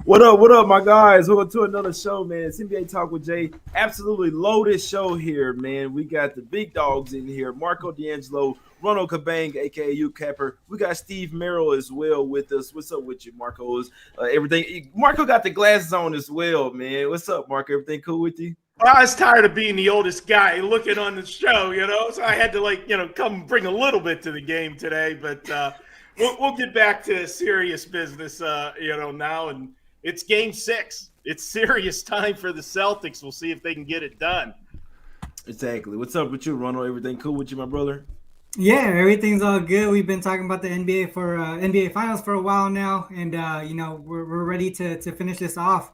What up, my guys? Welcome to another show, man. It's NBA Talk with Jay. Absolutely loaded show here, man. We got the big dogs in here. Marco D'Angelo, Ronald Cabang, a.k.a. U Capper. We got Steve Merrill as well with us. What's up with you, Marco? Everything. Marco got the glasses on as well, man. What's up, Marco? Everything cool with you? I was tired of being the oldest guy looking on the show, so I had to, come bring a little bit to the game today. But we'll get back to serious business, now. And it's Game 6. It's serious time for the Celtics. We'll see if they can get it done. Exactly. What's up with you, Ronald? Everything cool with you, my brother? Yeah, everything's all good. We've been talking about the NBA Finals for a while now, and we're ready to finish this off.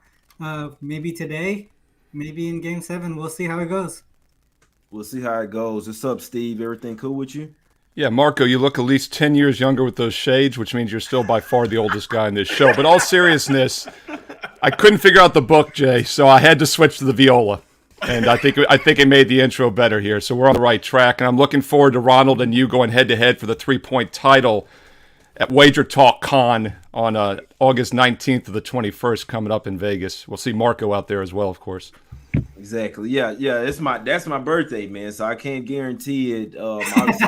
Maybe today. Maybe in Game 7. We'll see how it goes. We'll see how it goes. What's up, Steve? Everything cool with you? Yeah, Marco, you look at least 10 years younger with those shades, which means you're still by far the oldest guy in this show. But all seriousness, I couldn't figure out the book, Jay, so I had to switch to the viola. And I think it made the intro better here. So we're on the right track. And I'm looking forward to Ronald and you going head-to-head for the 3-point title at Wager Talk Con on August 19th to the 21st coming up in Vegas. We'll see Marco out there as well, of course. Exactly. Yeah. That's my birthday, man. So I can't guarantee it. Obviously,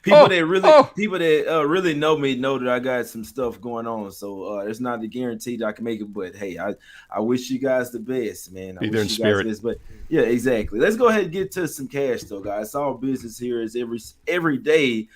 people that really know me know that I got some stuff going on. So it's not a guarantee that I can make it. But hey, I wish you guys the best, man. Be there in spirit. But yeah, exactly. Let's go ahead and get to some cash, though, guys. It's all business here is every day.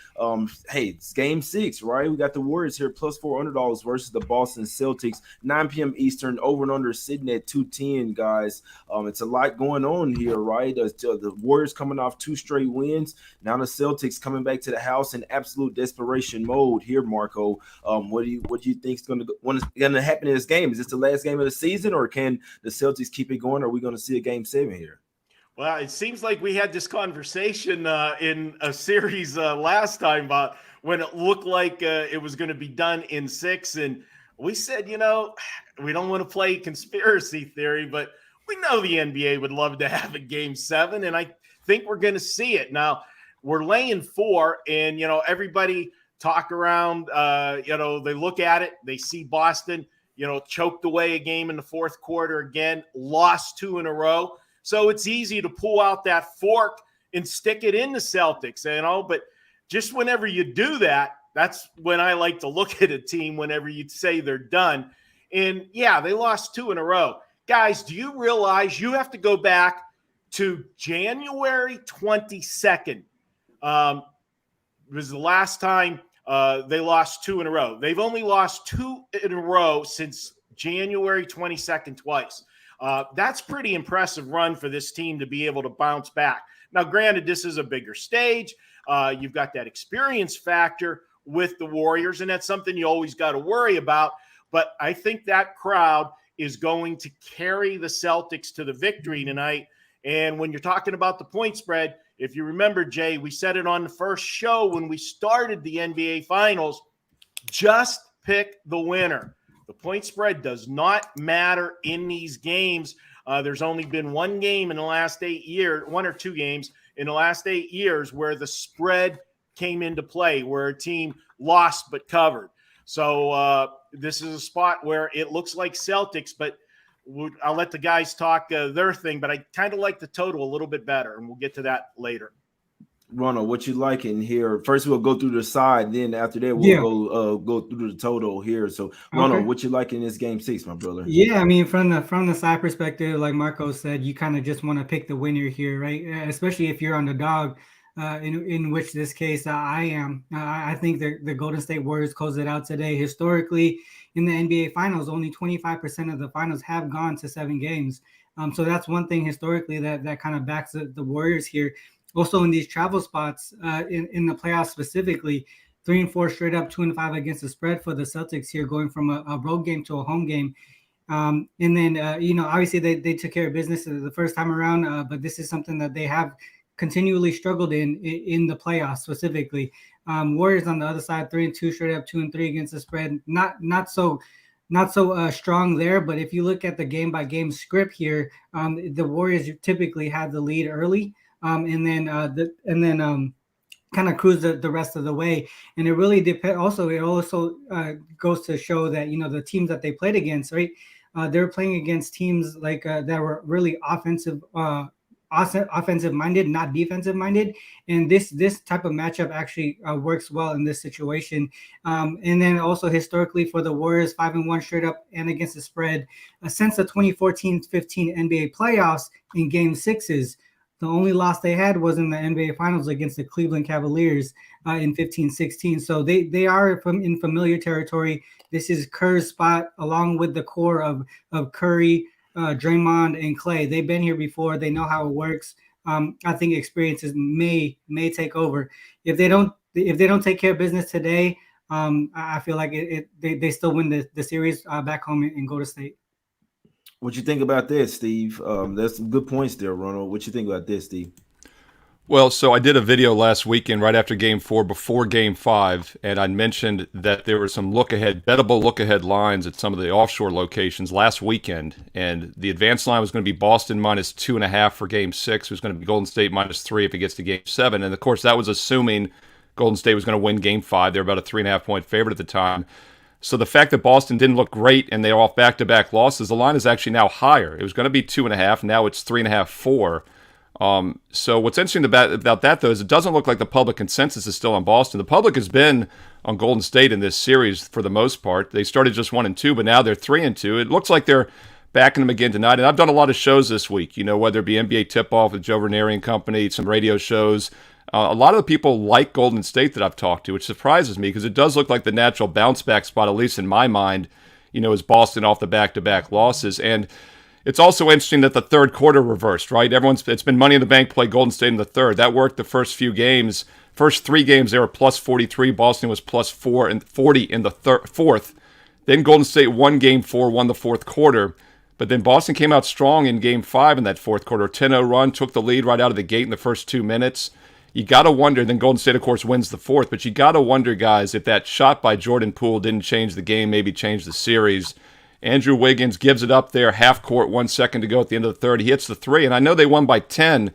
Hey, it's Game 6, right? We got the Warriors here +4 underdogs versus the Boston Celtics. 9 p.m. Eastern. Over and under sitting at 210, guys. It's a lot going on here, right? The Warriors coming off 2 straight wins. Now the Celtics coming back to the house in absolute desperation mode here, Marco. What do you think is going to happen in this game? Is this the last game of the season, or can the Celtics keep it going? Or are we going to see a Game 7 here? Well, it seems like we had this conversation in a series last time about when it looked like it was going to be done in 6. And we said, we don't want to play conspiracy theory, but we know the NBA would love to have a Game 7, and I think we're going to see it. Now, we're laying 4, and, everybody talk around, they look at it. They see Boston, choked away a game in the fourth quarter again, lost 2 in a row. So it's easy to pull out that fork and stick it in the Celtics, but just whenever you do that, that's when I like to look at a team whenever you say they're done. And, yeah, they lost 2 in a row. Guys, do you realize you have to go back to January 22nd? Was the last time they lost 2 in a row. They've only lost 2 in a row since January 22nd twice. That's pretty impressive run for this team to be able to bounce back. Now, granted, this is a bigger stage. You've got that experience factor with the Warriors, and that's something you always got to worry about. But I think that crowd is going to carry the Celtics to the victory tonight. And when you're talking about the point spread, if you remember, Jay, we said it on the first show when we started the NBA Finals, just pick the winner. The point spread does not matter in these games. There's only been one game in the last 8 years, 1 or 2 games in the last 8 years where the spread came into play, where a team lost but covered. So this is a spot where it looks like Celtics, but I'll let the guys talk their thing. But I kind of like the total a little bit better, and we'll get to that later. Ronald, what you like in here? First, we'll go through the side. Then after that, we'll go through the total here. So, Ronald, what you like in this Game 6, my brother? Yeah, I mean, from the side perspective, like Marco said, you kind of just want to pick the winner here, right? Especially if you're on the dog. In which this case I am. I think the Golden State Warriors close it out today. Historically, in the NBA Finals, only 25% of the finals have gone to 7 games. So that's one thing historically that kind of backs the Warriors here. Also, in these travel spots, in the playoffs specifically, 3-4 straight up, 2-5 against the spread for the Celtics here, going from a road game to a home game. And then, obviously they took care of business the first time around, but this is something that they have continually struggled in the playoffs specifically. Warriors on the other side, 3-2 straight up, 2-3 against the spread. Not so strong there, but if you look at the game by game script here, the Warriors typically had the lead early, and then kind of cruise the rest of the way. And it really depends. Also, it also goes to show that, the teams that they played against, right? They're playing against teams like that were really offensive minded, not defensive minded, and this type of matchup actually works well in this situation. And then also historically for the Warriors, 5-1 straight up and against the spread since the 2014-15 NBA playoffs in Game Sixes. The only loss they had was in the NBA Finals against the Cleveland Cavaliers in 15-16. So they are in familiar territory. This is Kerr's spot, along with the core of Curry, Draymond, and Clay. They've been here before. They know how it works. I think experiences may take over. If they don't take care of business today, I feel like they still win the series back home in Golden State. What you think about this, Steve? There's some good points there, Ronald. What you think about this, Steve? Well, so I did a video last weekend right after Game 4, before Game 5, and I mentioned that there were some bettable look-ahead lines at some of the offshore locations last weekend, and the advanced line was going to be Boston minus 2.5 for Game 6. It was going to be Golden State minus 3 if it gets to Game 7, and of course that was assuming Golden State was going to win Game 5. They were about a 3.5-point favorite at the time. So the fact that Boston didn't look great and they're off back-to-back losses, the line is actually now higher. It was going to be 2.5, now it's 3.5, 4. So what's interesting about that, though, is it doesn't look like the public consensus is still on Boston. The public has been on Golden State in this series for the most part. They started just 1-2, but now they're 3-2. It looks like they're backing them again tonight. And I've done a lot of shows this week, whether it be NBA Tip-Off with Joe Ranieri and company, some radio shows. A lot of the people like Golden State that I've talked to, which surprises me because it does look like the natural bounce-back spot, at least in my mind, is Boston off the back-to-back losses. And it's also interesting that the third quarter reversed, right? It's been Money in the Bank play Golden State in the third. That worked the first few games. First 3 games, they were plus 43. Boston was plus 40 in the fourth. Then Golden State won Game 4, won the fourth quarter. But then Boston came out strong in Game 5 in that fourth quarter. 10-0 run, took the lead right out of the gate in the first 2 minutes. You got to wonder, then Golden State, of course, wins the fourth. But you got to wonder, guys, if that shot by Jordan Poole didn't change the game, maybe change the series. Andrew Wiggins gives it up there, half court, 1 second to go at the end of the third. He hits the 3, and I know they won by 10,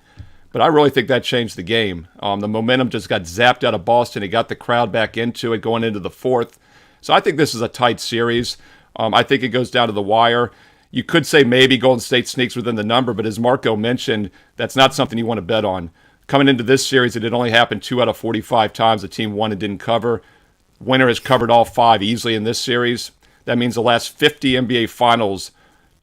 but I really think that changed the game. The momentum just got zapped out of Boston. It got the crowd back into it going into the fourth. So I think this is a tight series. I think it goes down to the wire. You could say maybe Golden State sneaks within the number, but as Marco mentioned, that's not something you want to bet on. Coming into this series, it had only happened 2 out of 45 times the team won and didn't cover. Winner has covered all 5 easily in this series. That means the last 50 NBA Finals,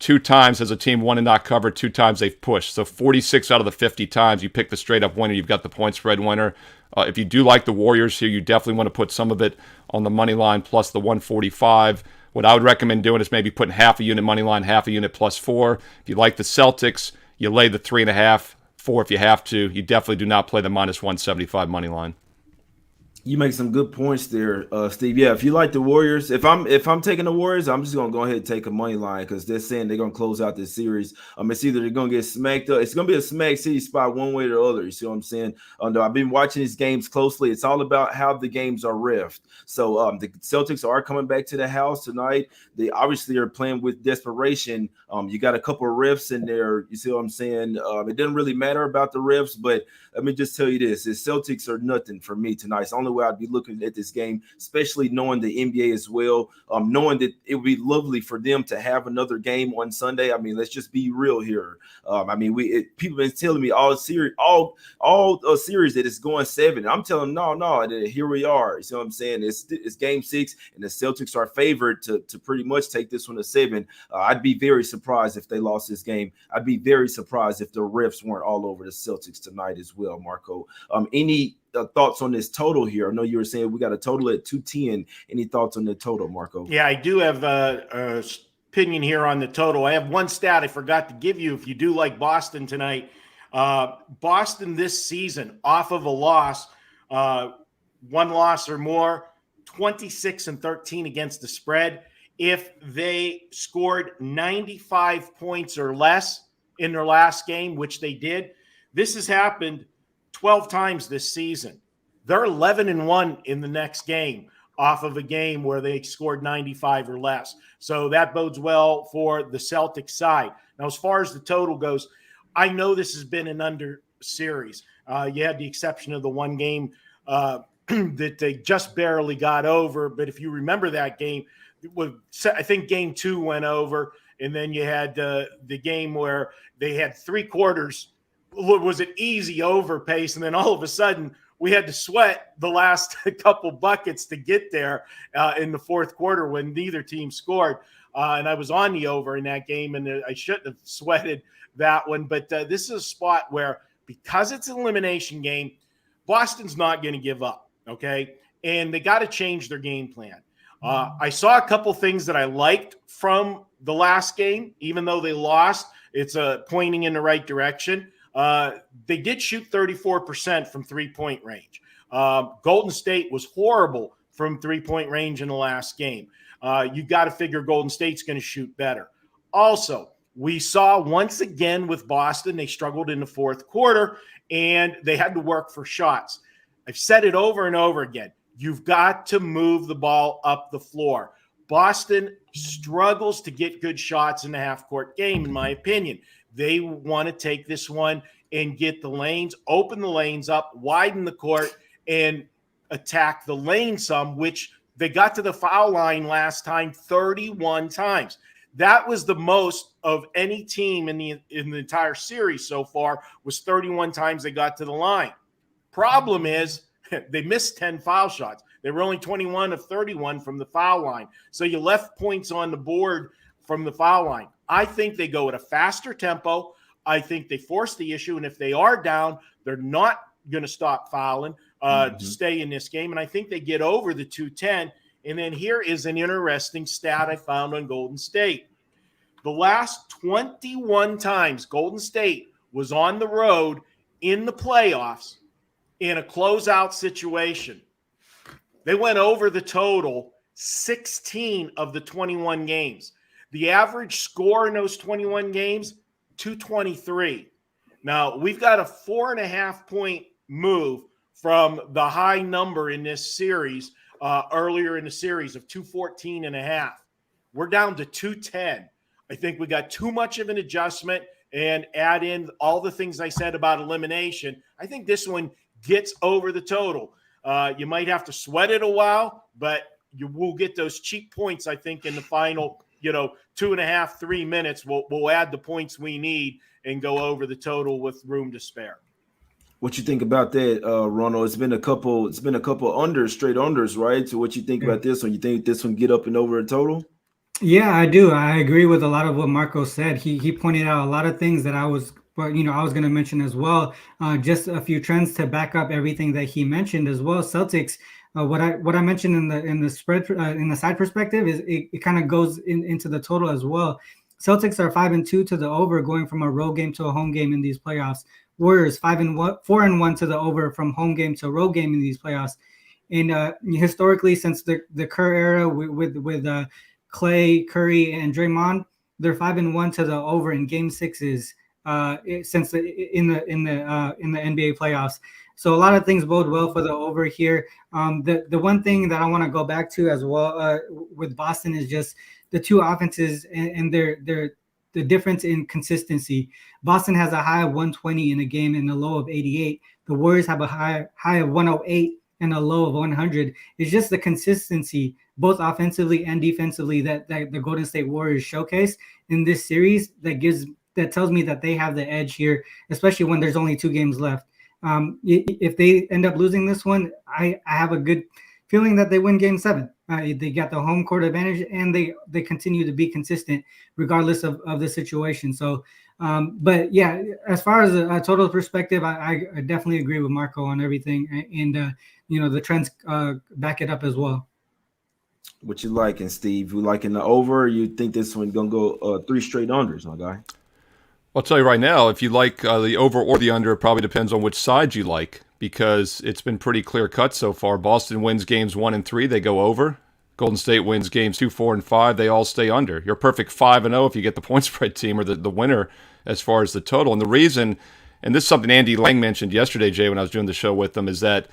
2 times has a team won and not covered, 2 times they've pushed. So 46 out of the 50 times you pick the straight-up winner, you've got the point spread winner. If you do like the Warriors here, you definitely want to put some of it on the money line plus the 145. What I would recommend doing is maybe putting half a unit money line, half a unit plus 4. If you like the Celtics, you lay the 3.5, 4 if you have to. You definitely do not play the minus 175 money line. You make some good points there, Steve. Yeah, if you like the Warriors, if I'm taking the Warriors, I'm just gonna go ahead and take a money line because they're saying they're gonna close out this series. It's either they're gonna get smacked up. It's gonna be a smack city spot one way or the other. You see what I'm saying? I've been watching these games closely. It's all about how the games are reffed. So the Celtics are coming back to the house tonight. They obviously are playing with desperation. You got a couple of refs in there. You see what I'm saying? It doesn't really matter about the refs, but let me just tell you this: the Celtics are nothing for me tonight. It's the only way I'd be looking at this game, especially knowing the NBA as well, knowing that it would be lovely for them to have another game on Sunday. Let's just be real here. People been telling me all series that it's going 7. I'm telling them no. Here we are. You see what I'm saying? It's Game 6, and the Celtics are favored to pretty much take this one to 7. I'd be very surprised if they lost this game. I'd be very surprised if the refs weren't all over the Celtics tonight as well, Marco. Any thoughts on this total here? I know you were saying we got a total at 210. Any thoughts on the total, Marco? Yeah, I do have a opinion here on the total. I have one stat I forgot to give you if you do like Boston tonight. Boston this season, off of a loss, 1 loss or more, 26-13 against the spread. If they scored 95 points or less in their last game, which they did, this has happened 12 times this season. They're 11-1 in the next game off of a game where they scored 95 or less. So that bodes well for the Celtics side. Now, as far as the total goes, I know this has been an under series. You had the exception of the one game that they just barely got over. But if you remember that game, I think game 2 went over, and then you had the game where they had 3 quarters. Was an easy over pace, and then all of a sudden we had to sweat the last couple buckets to get there in the fourth quarter when neither team scored. And I was on the over in that game, and I shouldn't have sweated that one. But this is a spot where, because it's an elimination game, Boston's not going to give up, okay? And they got to change their game plan. I saw a couple things that I liked from the last game, even though they lost. It's pointing in the right direction. They did shoot 34% from three-point range. Golden State was horrible from three-point range in the last game. You got to figure Golden State's going to shoot better. Also, we saw once again with Boston, they struggled in the fourth quarter, and they had to work for shots. I've said it over and over again. You've got to move the ball up the floor. Boston struggles to get good shots in the half-court game, in my opinion. They want to take this one and get the lanes, open the lanes up, widen the court, and attack the lane some, which they got to the foul line last time 31 times. That was the most of any team in the entire series so far, was 31 times they got to the line. Problem is, they missed 10 foul shots. They were only 21 of 31 from the foul line. So you left points on the board from the foul line. I think they go at a faster tempo. I think they force the issue. And if they are down, they're not going to stop fouling to stay in this game. And I think they get over the 210. And then here is an interesting stat I found on Golden State. The last 21 times Golden State was on the road in the playoffs in a closeout situation, they went over the total 16 of the 21 games. The average score in those 21 games, 223. Now, we've got a 4.5-point move from the high number in this series earlier in the series of 214.5. We're down to 210. I think we got too much of an adjustment, and add in all the things I said about elimination. I think this one gets over the total. You might have to sweat it a while, but you will get those cheap points, I think, in the final, 2.5, 3 minutes. We'll add the points we need and go over the total with room to spare. What you think about that, Ronald? It's been a couple straight unders, right? So what you think about this one? You think this one get up and over a total? Yeah, I do. I agree with a lot of what Marco said. He pointed out a lot of things that I was going to mention as well. Just a few trends to back up everything that he mentioned as well. Celtics, what I mentioned in the spread in the side perspective is it kind of goes into the total as well. Celtics are 5-2 to the over, going from a road game to a home game in these playoffs. Warriors 4-1 to the over from home game to road game in these playoffs. And historically, since the Kerr era with Clay, Curry, and Draymond, they're 5-1 to the over in Game 6s since in the NBA playoffs. So a lot of things bode well for the over here. The one thing that I want to go back to as well with Boston is just the two offenses and the difference in consistency. Boston has a high of 120 in a game and a low of 88. The Warriors have a high of 108 and a low of 100. It's just the consistency, both offensively and defensively, that the Golden State Warriors showcase in this series that tells me that they have the edge here, especially when there's only 2 games left. If they end up losing this one, I have a good feeling that they win Game 7. They got the home court advantage, and they continue to be consistent regardless of the situation. So, but yeah, as far as a total perspective, I definitely agree with Marco on everything, and the trends back it up as well. What you liking, Steve? You liking the over? Or you think this one gonna go 3 straight unders, my guy? I'll tell you right now, if you like the over or the under, it probably depends on which side you like, because it's been pretty clear cut so far. Boston wins games 1 and 3, they go over. Golden State wins games 2, 4, and 5, they all stay under. You're perfect 5-0 if you get the point spread team or the winner as far as the total. And the reason, and this is something Andy Lang mentioned yesterday, Jay, when I was doing the show with them, is that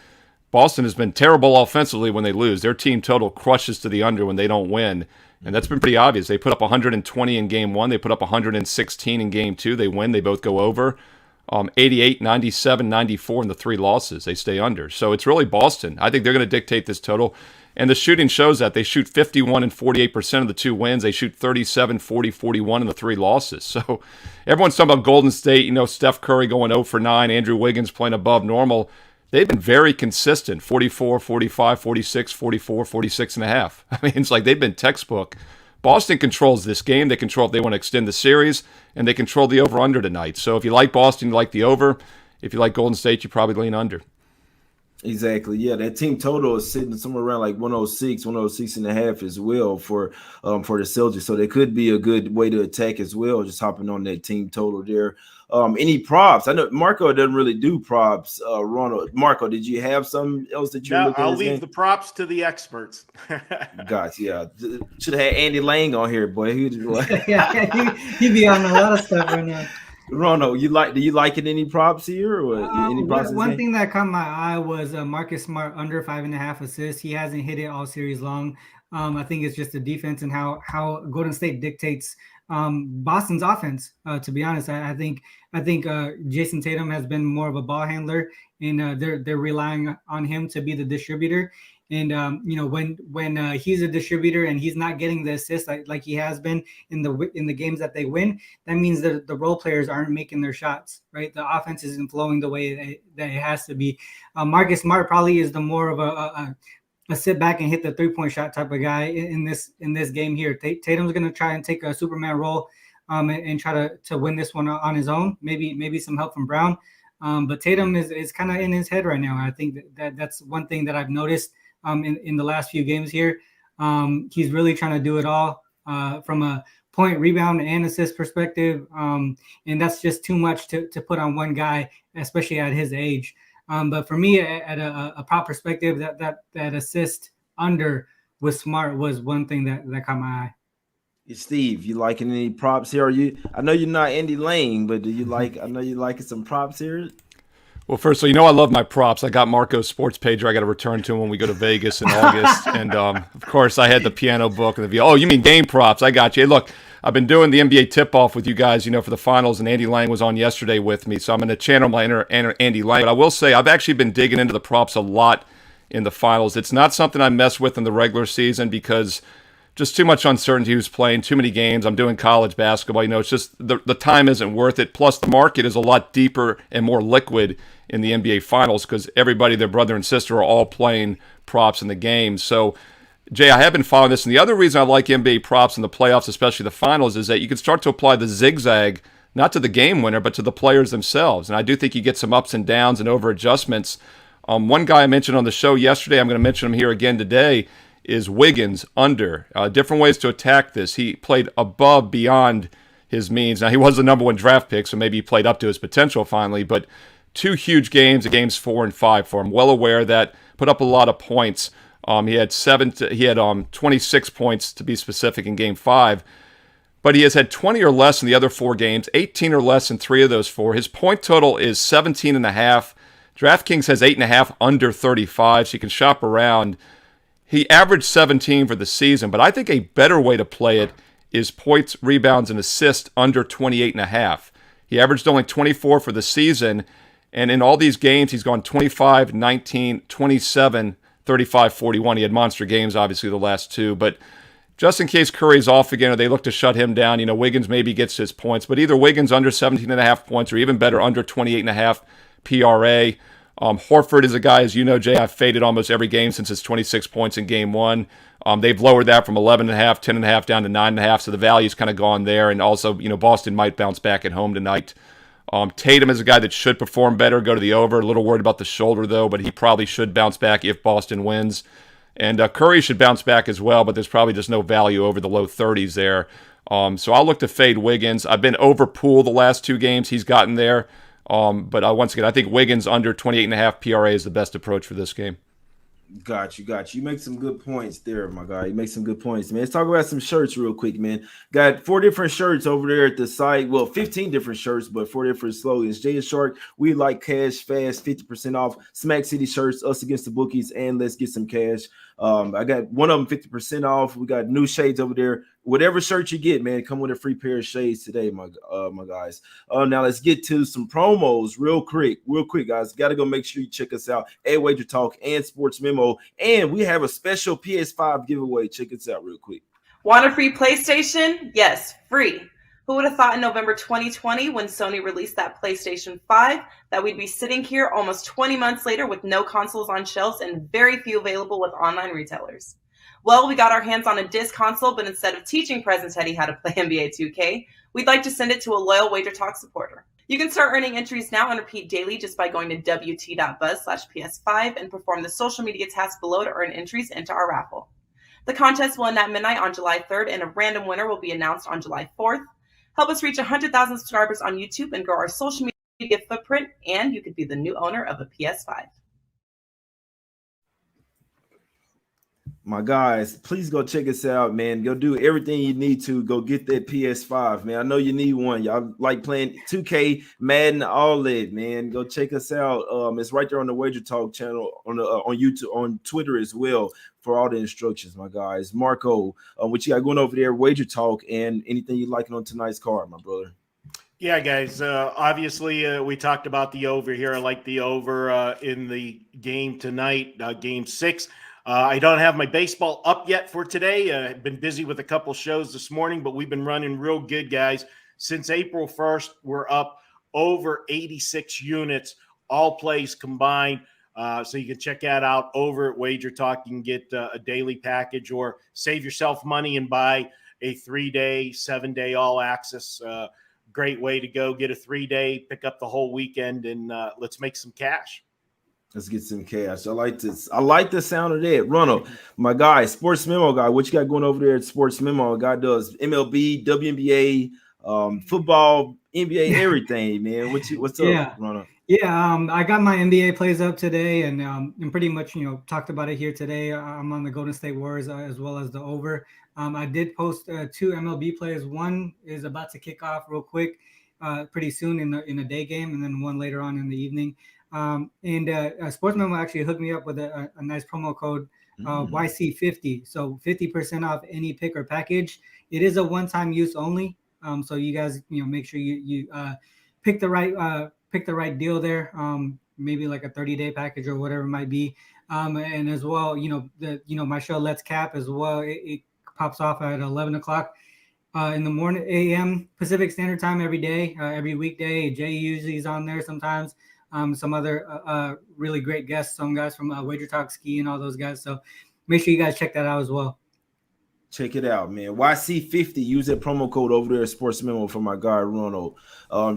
Boston has been terrible offensively when they lose. Their team total crushes to the under when they don't win. And that's been pretty obvious. They put up 120 in Game 1. They put up 116 in Game 2. They win. They both go over. 88, 97, 94 in the 3 losses. They stay under. So it's really Boston. I think they're going to dictate this total. And the shooting shows that. They shoot 51 and 48% of the 2 wins. They shoot 37, 40, 41 in the 3 losses. So everyone's talking about Golden State, Steph Curry going 0 for 9, Andrew Wiggins playing above normal. They've been very consistent, 44, 45, 46, 44, 46 and a half. I mean, it's like they've been textbook. Boston controls this game. They control if they want to extend the series, and they control the over-under tonight. So if you like Boston, you like the over. If you like Golden State, you probably lean under. Exactly. Yeah, that team total is sitting somewhere around like 106, 106 and a half as well for the Celtics. So they could be a good way to attack as well, just hopping on that team total there. Any props? I know Marco doesn't really do props. Ronald, Marco, did you have something else that you're looking at? I'll leave the props to the experts. Gotcha. Yeah. Should have had Andy Lang on here, boy. He'd be on a lot of stuff right now. Ronald, do you like it? Any props here? Or any props? One thing that caught my eye was Marcus Smart under 5.5 assists. He hasn't hit it all series long. I think it's just the defense and how Golden State dictates Boston's offense. To be honest, I think Jason Tatum has been more of a ball handler, and they're relying on him to be the distributor. And when he's a distributor and he's not getting the assists like he has been in the games that they win, that means that the role players aren't making their shots, right? The offense isn't flowing the way that it has to be. Marcus Smart probably is the more of a sit back and hit the 3-point shot type of guy in this game here. Tatum's going to try and take a Superman role and try to win this one on his own. Maybe some help from Brown. But Tatum is kind of in his head right now. I think that's one thing that I've noticed in the last few games here. He's really trying to do it all from a point, rebound, and assist perspective. And that's just too much to put on one guy, especially at his age. But for me, at a prop perspective, that assist under with Smart was one thing that caught my eye. Steve, you liking any props here? I know you're not Andy Lang, but do you like? I know you liking some props here. Well, first of all, I love my props. I got Marco's sports pager. I got to return to him when we go to Vegas in August. And, of course, I had the piano book. And oh, you mean game props. I got you. Hey, look, I've been doing the NBA tip-off with you guys, for the finals, and Andy Lang was on yesterday with me. So I'm going to channel my inner Andy Lang. But I will say I've actually been digging into the props a lot in the finals. It's not something I mess with in the regular season because just too much uncertainty who's playing, too many games. I'm doing college basketball. It's just the time isn't worth it. Plus, the market is a lot deeper and more liquid in the NBA Finals because everybody, their brother and sister, are all playing props in the game. So, Jay, I have been following this, and the other reason I like NBA props in the playoffs, especially the finals, is that you can start to apply the zigzag, not to the game winner, but to the players themselves. And I do think you get some ups and downs and over adjustments. One guy I mentioned on the show yesterday, I'm going to mention him here again today, is Wiggins under. Different ways to attack this. He played above, beyond his means. Now, he was the number 1 draft pick, so maybe he played up to his potential finally, but 2 huge games, games 4 and 5 for him. Well aware that, put up a lot of points. He had 26 points to be specific in game 5, but he has had 20 or less in the other 4 games, 18 or less in 3 of those 4. His point total is 17.5. DraftKings has 8.5 under 35, so you can shop around. He averaged 17 for the season, but I think a better way to play it is points, rebounds, and assists under 28.5. He averaged only 24 for the season, and in all these games, he's gone 25, 19, 27, 35, 41. He had monster games, obviously, the last 2. But just in case Curry's off again or they look to shut him down, Wiggins maybe gets his points. But either Wiggins under 17.5 points or even better, under 28.5 PRA. Horford is a guy, as you know, Jay, I've faded almost every game since his 26 points in game 1. They've lowered that from 11.5, 10.5 down to 9.5, so the value's kind of gone there. And also, Boston might bounce back at home tonight. Tatum is a guy that should perform better, go to the over. A little worried about the shoulder, though, but he probably should bounce back if Boston wins. And Curry should bounce back as well, but there's probably just no value over the low 30s there. So I'll look to fade Wiggins. I've been over Poole the last 2 games. He's gotten there. But once again, I think Wiggins under 28.5 PRA is the best approach for this game. Got you. You make some good points there, my guy. You make some good points, man. Let's talk about some shirts real quick, man. Got 4 different shirts over there at the site. Well, 15 different shirts, but 4 different slogans. Jay and Shark, we like cash fast, 50% off. Smack City shirts, us against the bookies, and let's get some cash. I got one of them 50% off. We got new shades over there. whatever shirt you get, man, come with a free pair of shades today, my guys. Now let's get to some promos real quick, guys. Got to go make sure you check us out at Wager Talk and Sports Memo, and we have a special PS5 giveaway. Check us out real quick. Want a free PlayStation? Yes, free. Who would have thought in November 2020, when Sony released that PlayStation 5, that we'd be sitting here almost 20 months later with no consoles on shelves and very few available with online retailers? Well, we got our hands on a disc console, but instead of teaching Present Teddy how to play NBA 2K, we'd like to send it to a loyal Wager Talk supporter. You can start earning entries now and repeat daily just by going to wt.buzz/PS5 and perform the social media tasks below to earn entries into our raffle. The contest will end at midnight on July 3rd, and a random winner will be announced on July 4th. Help us reach 100,000 subscribers on YouTube and grow our social media footprint, and you could be the new owner of a PS5. My guys, please go check us out, man. Go do everything you need to. Go get that PS5, man. I know you need one. Y'all like playing 2K, Madden, all that, man. Go check us out. It's right there on the Wager Talk channel on YouTube, on Twitter as well for all the instructions, my guys. Marco, what you got going over there, Wager Talk, and anything you liking on tonight's card, my brother? Yeah, guys. Obviously, we talked about the over here. I like the over in the game tonight, Game 6. I don't have my baseball up yet for today. I've been busy with a couple shows this morning, but we've been running real good, guys. Since April 1st, we're up over 86 units, all plays combined. So you can check that out over at Wager Talk. You can get a daily package or save yourself money and buy a 3-day, 7-day all access. Great way to go. Get a 3-day, pick up the whole weekend, and let's make some cash. Let's get some cash. I like this. I like the sound of that. Ronald, my guy, Sports Memo guy. What you got going over there at Sports Memo? A guy does MLB, WNBA, football, NBA, everything, man. What's up, Ronald? Yeah, I got my NBA plays up today, and pretty much, talked about it here today. I'm on the Golden State Warriors as well as the over. I did post 2 MLB plays. One is about to kick off real quick, pretty soon in a day game, and then one later on in the evening. Sports Memo actually hooked me up with a nice promo code, YC50. So 50% off any pick or package. It is a one-time use only. So you guys, make sure you pick the right deal there. Maybe like a 30-day package or whatever it might be. And as well, my show Let's Cap as well. It pops off at 11 o'clock in the morning, a.m. Pacific Standard Time every day, every weekday. Jay usually is on there sometimes. Some other really great guests, some guys from Wager Talk Ski and all those guys. So make sure you guys check that out as well. Check it out, man. YC50. Use that promo code over there at Sports Memo for my guy Ronald.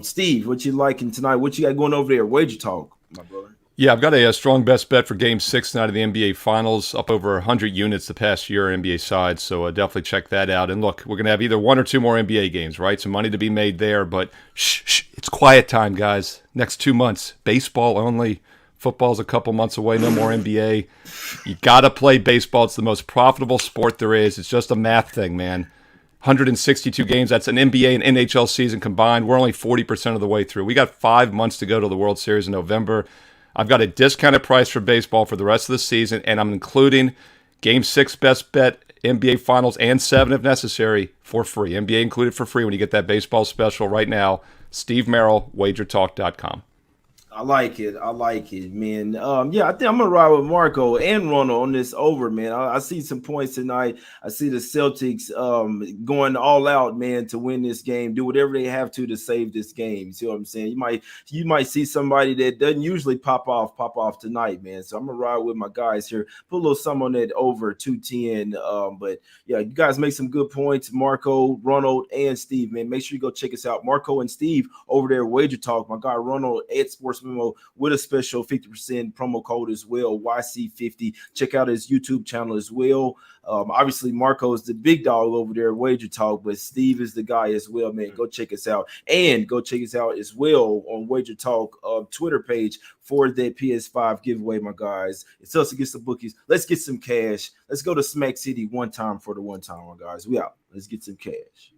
Steve, what you liking tonight? What you got going over there? Wager Talk, my brother. Yeah, I've got a strong best bet for Game 6 tonight of the NBA Finals, up over 100 units the past year NBA side, so definitely check that out. And look, we're going to have either 1 or 2 more NBA games, right? Some money to be made there, but shh, it's quiet time, guys. Next 2 months, baseball only. Football's a couple months away, no more NBA. You got to play baseball. It's the most profitable sport there is. It's just a math thing, man. 162 games, that's an NBA and NHL season combined. We're only 40% of the way through. We got 5 months to go to the World Series in November. I've got a discounted price for baseball for the rest of the season, and I'm including Game 6 best bet, NBA Finals, and 7 if necessary for free. NBA included for free when you get that baseball special right now. Steve Merrill, wagertalk.com. I like it, man. I think I'm gonna ride with Marco and Ronald on this over, man. I see some points tonight. I see the Celtics going all out, man, to win this game. Do whatever they have to save this game. You see what I'm saying? You might see somebody that doesn't usually pop off tonight, man. So I'm gonna ride with my guys here. Put a little something on that over 210. But yeah, you guys make some good points, Marco, Ronald, and Steve, man. Make sure you go check us out, Marco and Steve over there at Wager Talk. My guy Ronald at Sports Memo with a special 50% promo code as well, YC50. Check out his YouTube channel as well. Obviously, Marco is the big dog over there at Wager Talk, but Steve is the guy as well, man. Go check us out. And go check us out as well on Wager Talk Twitter page for that PS5 giveaway, my guys. It's us against the bookies. Let's get some cash. Let's go to Smack City one time for the one time, my guys. We out. Let's get some cash.